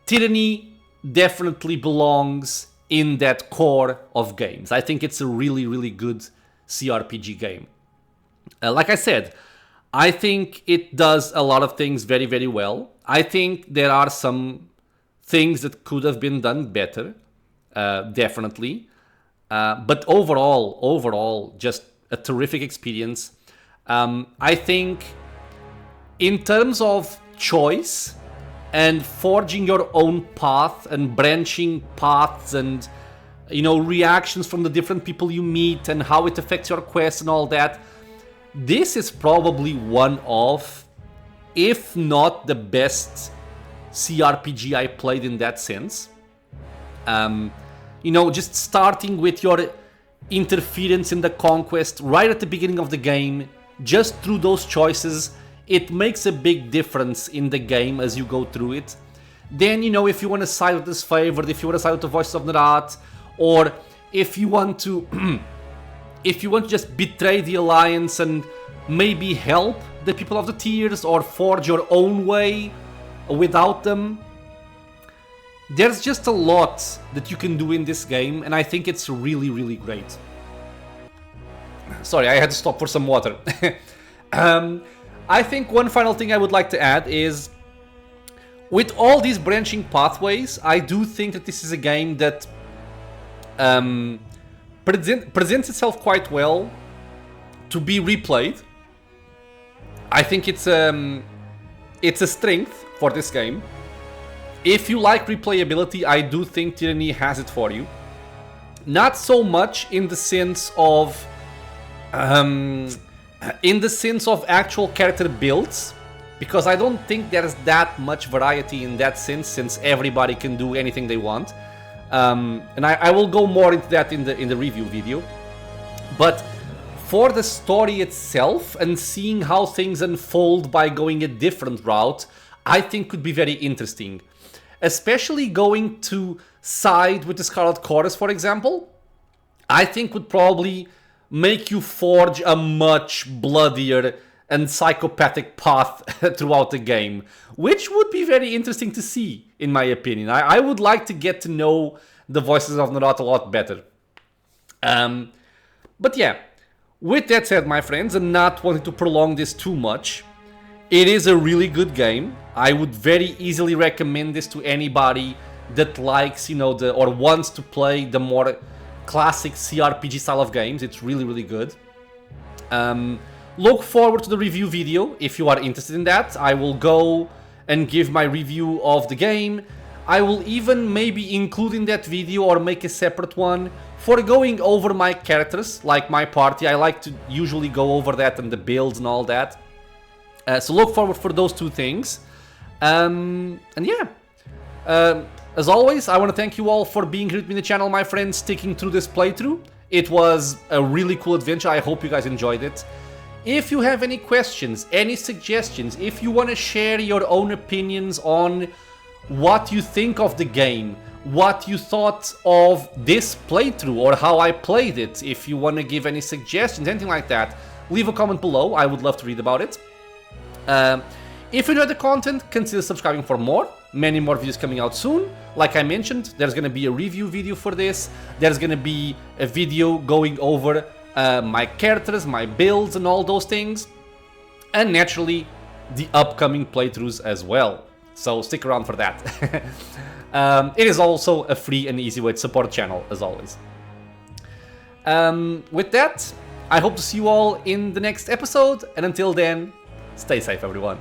Speaker 1: Tyranny definitely belongs in that core of games. I think it's a really, really good cRPG game. Like I said, I think it does a lot of things very, very well. I think there are some things that could have been done better, definitely. But overall, just a terrific experience. I think in terms of choice and forging your own path and branching paths and, you know, reactions from the different people you meet and how it affects your quest and all that, this is probably one of, if not the best cRPG I played in that sense. you know, just starting with your interference in the conquest right at the beginning of the game, just through those choices, it makes a big difference in the game as you go through it. Then, you know, if you want to side with this favored, if you want to side with the voices of Nerat, or if you want to if you want to just betray the alliance and maybe help the people of the tiers or forge your own way without them, there's just a lot that you can do in this game, and I think it's really, really great. Sorry, I had to stop for some water. I think one final thing I would like to add is, with all these branching pathways, I do think that this is a game that presents itself quite well to be replayed. I think it's a strength for this game. If you like replayability, I do think Tyranny has it for you. Not so much in the sense of actual character builds, because I don't think there's that much variety in that sense, since everybody can do anything they want. And I will go more into that in the review video. But for the story itself and seeing how things unfold by going a different route, I think could be very interesting. Especially going to side with the Scarlet Chorus, for example, I think would probably make you forge a much bloodier and psychopathic path throughout the game, which would be very interesting to see, in my opinion. I would like to get to know the voices of Nerat a lot better. But yeah, with that said, my friends, and not wanting to prolong this too much, it is a really good game. I would very easily recommend this to anybody that likes, you know, or wants to play the more classic cRPG style of games. It's really, really good. Look forward to the review video if you are interested in that. I will go and give my review of the game. I will even maybe include in that video or make a separate one for going over my characters, like my party. I like to usually go over that and the builds and all that. So look forward for those two things. And yeah, as always, I want to thank you all for being here with me in the channel, my friends, sticking through this playthrough. It was a really cool adventure. I hope you guys enjoyed it. If you have any questions, any suggestions, if you want to share your own opinions on what you think of the game, what you thought of this playthrough or how I played it, if you want to give any suggestions, anything like that, leave a comment below. I would love to read about it. If you enjoyed the content, consider subscribing for more. Many more videos coming out soon. Like I mentioned, there's going to be a review video for this. There's going to be a video going over my characters, my builds and all those things. And naturally, the upcoming playthroughs as well. So stick around for that. It is also a free and easy way to support the channel, as always. With that, I hope to see you all in the next episode. And until then, stay safe, everyone.